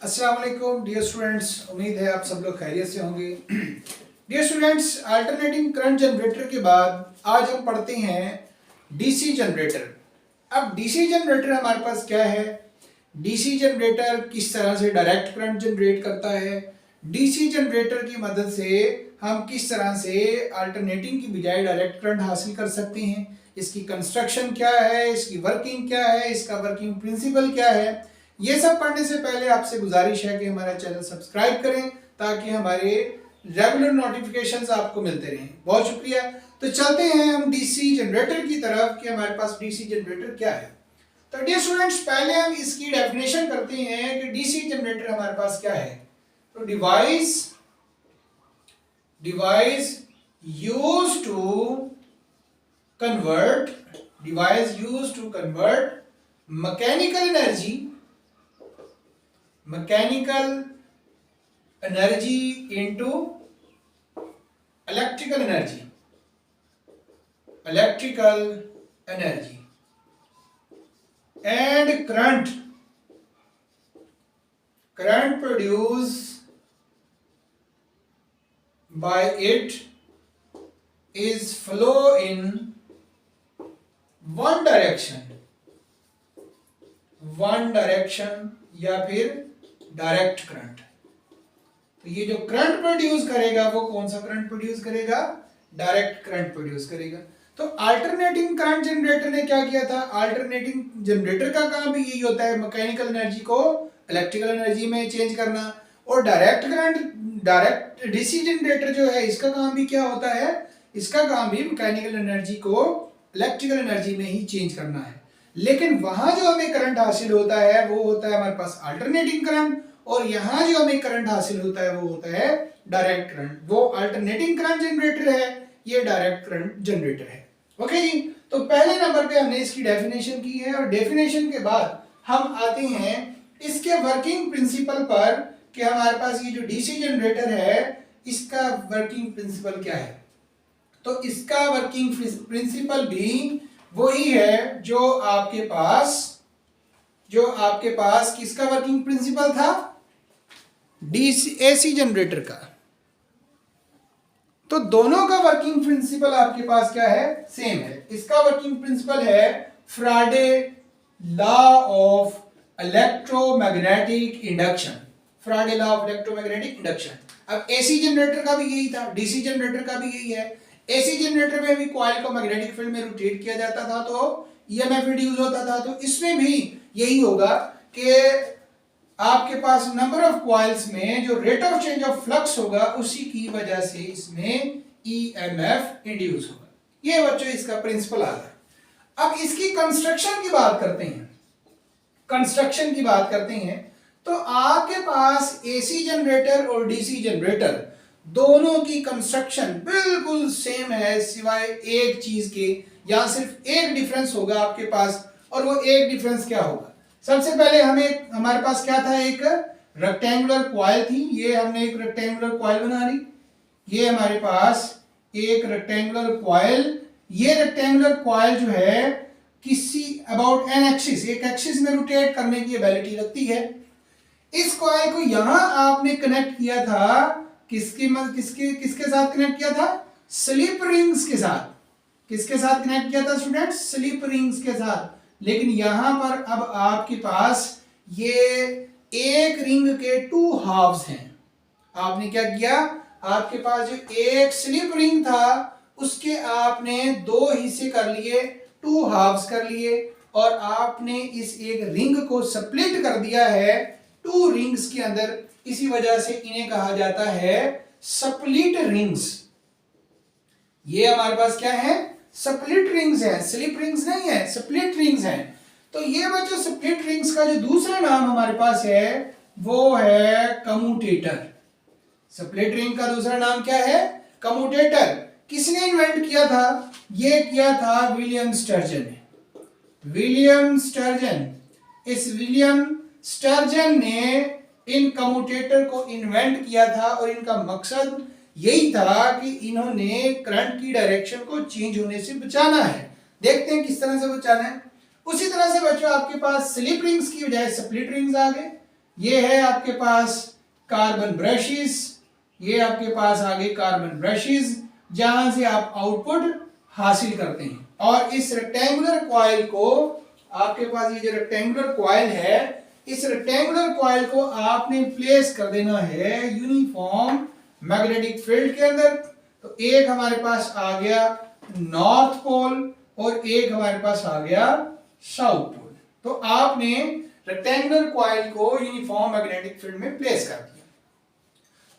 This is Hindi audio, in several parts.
अस्सलाम वालेकुम डियर स्टूडेंट्स, उम्मीद है आप सब लोग खैरियत से होंगे। Dear students, alternating current generator के बाद आज हम पढ़ते हैं डीसी जनरेटर। अब डीसी जनरेटर हमारे पास क्या है, डीसी जनरेटर किस तरह से डायरेक्ट करंट जनरेट करता है, डीसी जनरेटर की मदद से हम किस तरह से अल्टरनेटिंग की बजाय डायरेक्ट करंट हासिल कर सकते हैं, इसकी कंस्ट्रक्शन क्या है, इसकी वर्किंग क्या है, इसका वर्किंग प्रिंसिपल क्या है, ये सब पढ़ने से पहले आपसे गुजारिश है कि हमारा चैनल सब्सक्राइब करें ताकि हमारे रेगुलर नोटिफिकेशंस आपको मिलते रहें। बहुत शुक्रिया। तो चलते हैं हम डीसी जनरेटर की तरफ कि हमारे पास डीसी जनरेटर क्या है। तो डियर स्टूडेंट्स, पहले हम इसकी डेफिनेशन करते हैं कि डीसी जनरेटर हमारे पास क्या है। तो device used to convert mechanical energy into electrical energy and current produced by it is flow in one direction या फिर डायरेक्ट करंट। तो ये जो करंट प्रोड्यूस करेगा वो कौन सा करंट प्रोड्यूस करेगा, डायरेक्ट करंट प्रोड्यूस करेगा। तो अल्टरनेटिंग करंट जनरेटर ने क्या किया था, अल्टरनेटिंग जनरेटर का काम भी यही होता है मैकेनिकल एनर्जी को इलेक्ट्रिकल एनर्जी में चेंज करना, और डायरेक्ट डीसी जनरेटर जो है इसका काम भी क्या होता है, इसका काम भी मैकेनिकल एनर्जी को इलेक्ट्रिकल एनर्जी में ही चेंज करना है। लेकिन वहां जो हमें करंट हासिल होता है वो होता है हमारे पास अल्टरनेटिंग करंट, और यहां जो हमें करंट हासिल होता है वो होता है डायरेक्ट करंट। वो अल्टरनेटिंग करंट जनरेटर है, ये डायरेक्ट करंट जनरेटर है। ओके जी। तो पहले नंबर पे हमने इसकी डेफिनेशन की है, और डेफिनेशन के बाद हम आते हैं इसके वर्किंग प्रिंसिपल पर कि हमारे पास ये जो डीसी जनरेटर है इसका वर्किंग प्रिंसिपल क्या है। तो इसका वर्किंग प्रिंसिपल भी वही है जो आपके पास किसका वर्किंग प्रिंसिपल था, डीसी एसी जनरेटर का। तो दोनों का वर्किंग प्रिंसिपल आपके पास क्या है, सेम है। इसका वर्किंग प्रिंसिपल है फ्राडे लॉ ऑफ इलेक्ट्रोमैग्नेटिक इंडक्शन। अब एसी जनरेटर का भी यही था, डीसी जनरेटर का भी यही है। एसी जनरेटर में भी कॉइल को मैग्नेटिक फील्ड में रोटेट किया जाता था तो ईएमएफ इंड्यूस होता था। तो इसमें भी यही होगा कि आपके पास नंबर ऑफ कॉइल्स में जो rate of change of flux होगा उसी की वजह से इसमें ईएमएफ इंड्यूस होगा। ये बच्चों इसका प्रिंसिपल आ गया। अब इसकी कंस्ट्रक्शन की बात करते हैं। तो आपके पास एसी जनरेटर और डीसी जनरेटर दोनों की कंस्ट्रक्शन बिल्कुल सेम है, सिवाय एक चीज के। यहां सिर्फ एक डिफरेंस होगा आपके पास, और वो एक डिफरेंस क्या होगा। सबसे पहले हमारे पास क्या था, एक रेक्टेंगुलर कॉइल थी। ये हमने एक रेक्टेंगुलर कॉइल बना ली, ये हमारे पास एक रेक्टेंगुलर कॉइल। ये रेक्टेंगुलर कॉइल जो है किसी अबाउट एन एक्सिस, एक एक्सिस में रोटेट करने की एबिलिटी रखती है। इस कॉइल को यहां आपने कनेक्ट किया था किसके साथ कनेक्ट किया था, स्लिप रिंग्स के साथ। किसके साथ कनेक्ट किया था स्टूडेंट्स, स्लिप रिंग्स के साथ। लेकिन यहां पर अब आपके पास ये एक रिंग के टू हाफ्स हैं। आपने क्या किया, आपके पास जो एक स्लिप रिंग था उसके आपने दो हिस्से कर लिए, टू हाफ्स कर लिए, और आपने इस एक रिंग को स्प्लिट कर दिया है टू रिंग्स के अंदर। इसी वजह से इन्हें कहा जाता है स्प्लिट रिंग्स। ये हमारे पास क्या है, स्प्लिट रिंग्स है, स्लिप रिंग्स नहीं है, स्प्लिट रिंग्स हैं। तो ये बच्चों स्प्लिट रिंग्स का जो दूसरा नाम हमारे पास है वो है कम्यूटेटर। स्प्लिट रिंग का दूसरा नाम क्या है, कम्यूटेटर। किसने इन्वेंट किया था, ये किया था विलियम स्टर्जन ने। इस विलियम स्टर्जन ने इन कम्यूटेटर को इन्वेंट किया था, और इनका मकसद यही था कि इन्होंने करंट की डायरेक्शन को चेंज होने से बचाना है। देखते हैं किस तरह से बचाना है। उसी तरह से बच्चों आपके पास स्लिप रिंग्स की बजाय स्प्लिट रिंग्स आ गए। ये है आपके पास कार्बन ब्रशेस, ये आपके पास आ गए कार्बन ब्रशेस जहां से आप आउटपुट हासिल करते हैं। और इस रेक्टेंगुलर कॉइल को आपके पास, ये जो रेक्टेंगुलर कॉइल है, इस रेक्टेंगुलर कॉइल को आपने प्लेस कर देना है यूनिफॉर्म मैग्नेटिक फील्ड के अंदर। तो एक हमारे पास आ गया नॉर्थ पोल और एक हमारे पास आ गया साउथ पोल। तो आपने रेक्टेंगुलर कॉइल को यूनिफॉर्म मैग्नेटिक फील्ड में प्लेस कर दिया।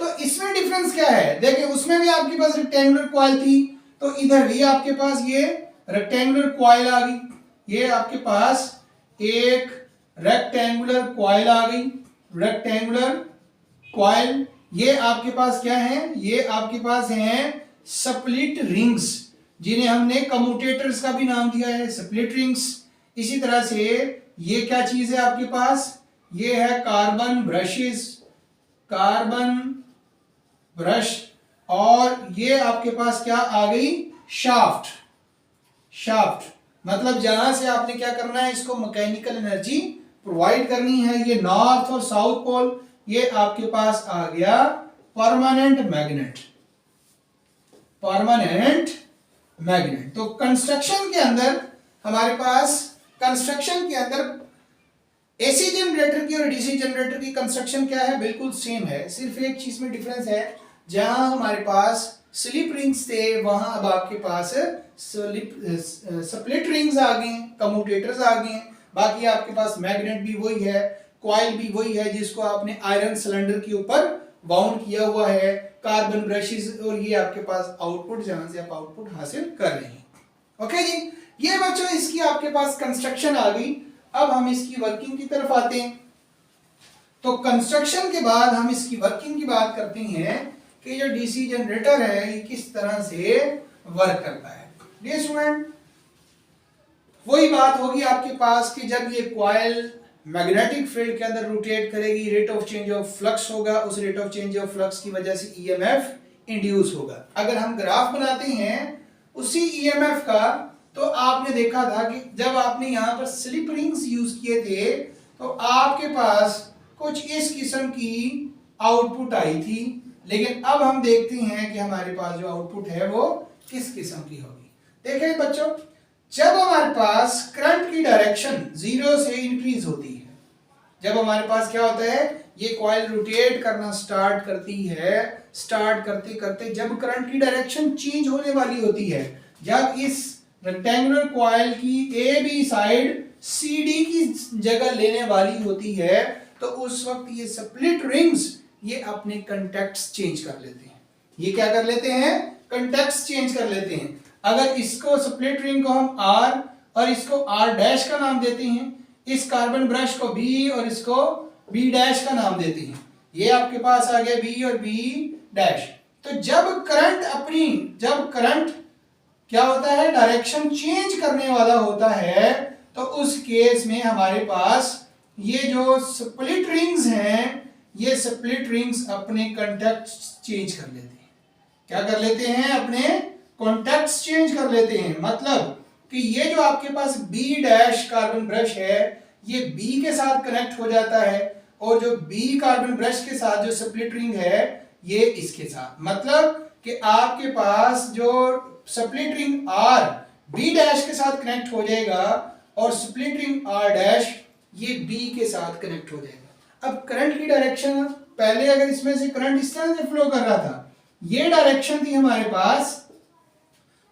तो इसमें डिफरेंस क्या है? देखिए, उसमें भी आपके पास रेक्टेंगुलर कॉइल थी, तो इधर भी आपके पास ये रेक्टेंगुलर कॉइल आ गई। ये आपके पास एक रेक्टेंगुलर कॉइल आ गई, रेक्टेंगुलर कॉइल। ये आपके पास क्या है? ये आपके पास हैं स्प्लिट रिंग्स, जिन्हें हमने कम्यूटेटर्स का भी नाम दिया है, स्प्लिट रिंग्स। इसी तरह से ये क्या चीज है आपके पास? ये है कार्बन ब्रशेस, कार्बन ब्रश। और ये आपके पास क्या आ गई? शाफ्ट। शाफ्ट मतलब जहां से आपने क्या करना है, इसको मैकेनिकल एनर्जी प्रोवाइड करनी है। ये नॉर्थ और साउथ पोल। ये आपके पास आ गया परमानेंट मैग्नेट, परमानेंट मैग्नेट। तो कंस्ट्रक्शन के अंदर हमारे पास, कंस्ट्रक्शन के अंदर एसी जनरेटर की और डीसी जनरेटर की कंस्ट्रक्शन क्या है? बिल्कुल सेम है, सिर्फ एक चीज में डिफरेंस है। जहां हमारे पास स्लिप रिंग्स थे, वहां अब आपके पास स्प्लिट रिंग्स आ गए, कम्यूटेटर्स आ गए। बाकी आपके पास मैग्नेट भी वही है, कॉइल भी वही है, जिसको आपने आयरन सिलेंडर के ऊपर बाउंड किया हुआ है, कार्बन ब्रशेस। और ये आपके पास आउटपुट, जहां से आप आउटपुट हासिल कर रहे हैं। ओके जी, ये बच्चों इसकी आपके पास कंस्ट्रक्शन आ गई। अब हम इसकी वर्किंग की तरफ आते हैं। तो कंस्ट्रक्शन के बाद हम इसकी वर्किंग की बात करते हैं कि जो डीसी जनरेटर है ये किस तरह से वर्क करता है। डियर स्टूडेंट, वही बात होगी आपके पास कि जब ये कॉइल मैग्नेटिक फील्ड के अंदर रोटेट करेगी, rate of change of flux होगा, उस rate of change of flux की वजह से ईएमएफ इंड्यूस होगा। अगर हम ग्राफ बनाते हैं उसी ईएमएफ का, तो आपने देखा था कि जब आपने यहां पर स्लिप रिंग्स यूज किए थे तो आपके पास कुछ इस किस्म की आउटपुट आई थी। लेकिन अब हम देखते हैं कि हमारे पास जो आउटपुट है वो किस किस्म की होगी। देखिए बच्चों, जब हमारे पास करंट की डायरेक्शन जीरो से इंक्रीज होती है, जब हमारे पास क्या होता है, ये कॉइल रोटेट करना स्टार्ट करती है, स्टार्ट करते करते जब करंट की डायरेक्शन चेंज होने वाली होती है, जब इस रेक्टेंगुलर कॉइल की A B side C D की जगह लेने वाली होती है, तो उस वक्त ये स्प्लिट रिंग्स ये अपने कंटेक्ट्स चेंज कर लेते हैं। ये क्या कर लेते हैं? कंटेक्ट्स चेंज कर लेते हैं। अगर इसको स्प्लिट रिंग को हम आर और इसको आर डैश का नाम देते हैं, इस कार्बन ब्रश को बी और इसको बी डैश का नाम देते हैं, ये आपके पास आ गया बी और बी डैश। तो जब करंट क्या होता है, डायरेक्शन चेंज करने वाला होता है, तो उस केस में हमारे पास ये जो स्प्लिट रिंग्स हैं, ये स्प्लिट रिंग्स अपने कॉन्टैक्ट्स चेंज कर लेते हैं। क्या कर लेते हैं? अपने कॉन्टैक्ट्स चेंज कर लेते हैं। मतलब कि ये जो आपके पास बी डैश कार्बन ब्रश है, ये बी के साथ कनेक्ट हो जाता है, और जो बी कार्बन ब्रश के साथ जो स्प्लिट रिंग है ये इसके साथ। मतलब कि आपके पास जो split ring R B dash के साथ कनेक्ट हो जाएगा और स्प्लिट रिंग आर डैश ये बी के साथ कनेक्ट हो जाएगा। अब करंट की डायरेक्शन, पहले अगर इसमें से करंट इस तरह से फ्लो कर रहा था, ये डायरेक्शन थी हमारे पास,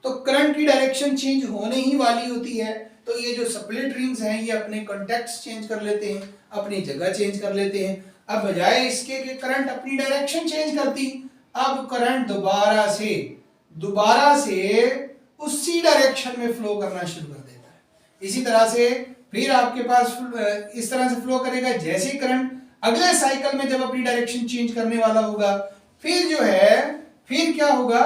तो करंट की डायरेक्शन चेंज होने ही वाली होती है। तो ये जो स्प्लिट रिंग्स हैं ये अपने कॉन्टैक्ट्स चेंज कर लेते हैं, अपनी जगह चेंज कर लेते हैं। अब बजाय इसके कि करंट अपनी डायरेक्शन चेंज करती, अब करंट दोबारा से उसी डायरेक्शन में फ्लो करना शुरू कर देता है। इसी तरह से फिर आपके पास इस तरह से फ्लो करेगा। जैसे ही करंट अगले साइकिल में जब अपनी डायरेक्शन चेंज करने वाला होगा, फिर जो है फिर क्या होगा,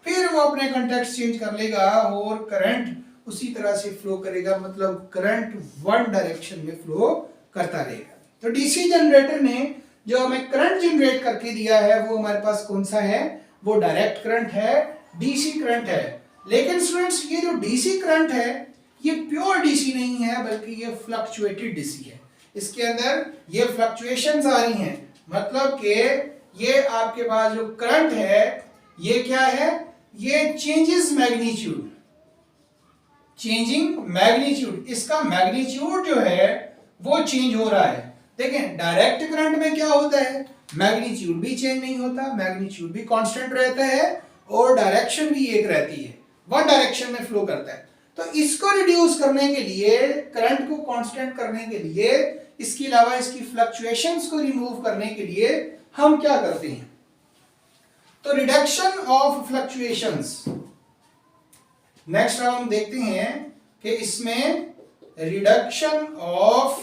फिर वो अपने कॉन्टैक्ट्स चेंज कर लेगा और करंट उसी तरह से फ्लो करेगा। मतलब करंट वन डायरेक्शन में फ्लो करता रहेगा। तो डीसी जनरेटर ने जो हमें करंट जनरेट करके दिया है वो हमारे पास कौन सा है? वो डायरेक्ट करंट है, डीसी करंट है। लेकिन स्टूडेंट्स, ये जो डीसी करंट है ये प्योर डीसी नहीं है, बल्कि ये फ्लक्चुएटेड डीसी है। इसके अंदर ये फ्लक्चुएशंस आ रही हैं, मतलब कि ये आपके पास जो करंट है ये क्या है, ये चेंजेस मैग्नीट्यूड, चेंजिंग मैग्नीट्यूड, इसका मैग्नीट्यूड जो है वो चेंज हो रहा है। देखें डायरेक्ट करंट में क्या होता है, मैग्नीट्यूड भी चेंज नहीं होता, मैग्नीट्यूड भी कांस्टेंट रहता है और डायरेक्शन भी एक रहती है, वन डायरेक्शन में फ्लो करता है। तो इसको रिड्यूस करने के लिए, करंट को कांस्टेंट करने के लिए, इसके अलावा इसकी फ्लक्चुएशंस को रिमूव करने के लिए हम क्या करते हैं, तो रिडक्शन ऑफ फ्लक्चुएशंस। नेक्स्ट हम देखते हैं कि इसमें रिडक्शन ऑफ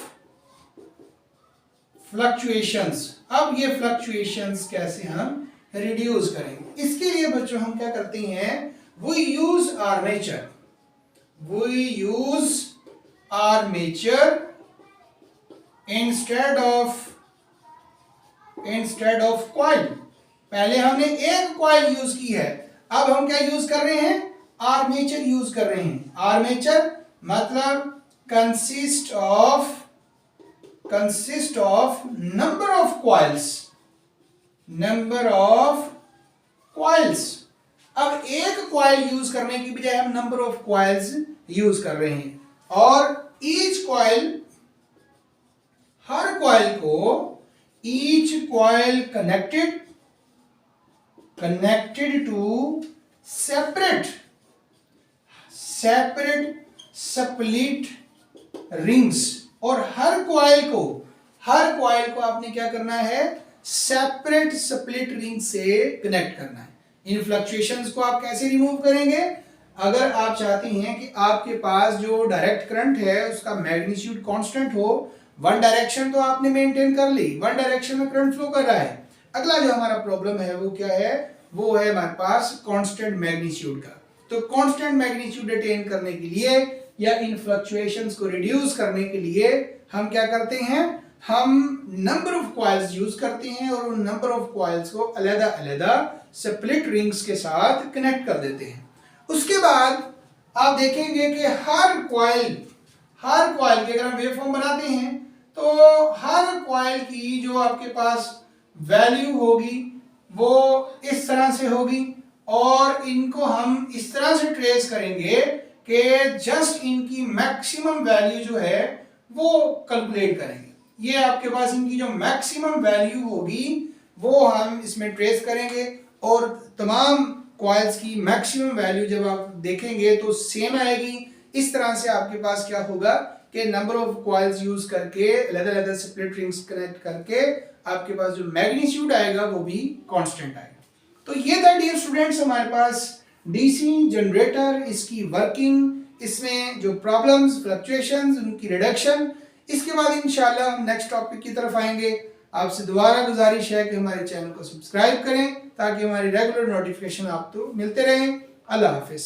फ्लक्चुएशंस। अब ये फ्लक्चुएशंस कैसे हम रिड्यूस करेंगे, इसके लिए बच्चों हम क्या करते हैं, we use armature, we use armature instead of coil. पहले हमने एक कॉइल यूज की है, अब हम क्या यूज कर रहे हैं, आर्मेचर यूज कर रहे हैं। आर्मेचर मतलब consist of number of coils. अब एक कॉइल यूज करने की बजाय हम नंबर ऑफ कॉइल्स यूज कर रहे हैं, और ईच कॉइल, हर कॉइल को, each coil connected to separate split rings, और हर कॉइल को आपने क्या करना है, सेपरेट स्प्लिट रिंग से कनेक्ट करना है। इन फ्लक्चुएशंस को आप कैसे रिमूव करेंगे, अगर आप चाहते हैं कि आपके पास जो डायरेक्ट करंट है उसका मैग्नीट्यूड कांस्टेंट हो, वन डायरेक्शन तो आपने मेंटेन कर ली, वन डायरेक्शन में करंट फ्लो कर रहा है। अगला जो हमारा प्रॉब्लम है वो क्या है, वो है हमारे पास कांस्टेंट मैग्नीट्यूड का। तो कांस्टेंट मैग्नीट्यूड अटेन करने के लिए या इन फ्लक्चुएशंस को रिड्यूस करने के लिए हम क्या करते हैं, हम नंबर ऑफ कॉइल्स यूज करते हैं और उन नंबर ऑफ कॉइल्स को अलग-अलग स्प्लिट रिंग्स के साथ कनेक्ट कर देते हैं। उसके बाद आप देखेंगे कि हर कॉइल के अगर हम वेवफॉर्म बनाते हैं तो हर कॉइल की जो आपके पास वैल्यू होगी वो इस तरह से होगी, और इनको हम इस तरह से ट्रेस करेंगे कि जस्ट इनकी मैक्सिमम वैल्यू जो है वो कैलकुलेट करेंगे। ये आपके पास इनकी जो मैक्सिमम वैल्यू होगी वो हम इसमें ट्रेस करेंगे, और तमाम कॉइल्स की मैक्सिमम वैल्यू जब आप देखेंगे तो सेम आएगी। इस तरह से आपके पास क्या होगा कि नंबर ऑफ कॉइल्स यूज करके अलग-अलग स्प्लिट रिंग्स कनेक्ट करके आपके पास जो मैग्नीट्यूड आएगा वो भी कांस्टेंट आएगा। तो ये था डियर स्टूडेंट्स हमारे पास डीसी जनरेटर, इसकी वर्किंग, इसमें जो प्रॉब्लम्स, फ्लक्चुएशंस, उनकी रिडक्शन। इसके बाद इंशाल्लाह हम नेक्स्ट टॉपिक की तरफ आएंगे। आपसे दोबारा गुजारिश है कि हमारे चैनल को सब्सक्राइब करें ताकि हमारी रेगुलर नोटिफिकेशन आपको मिलते रहें। अल्लाह हाफिज़।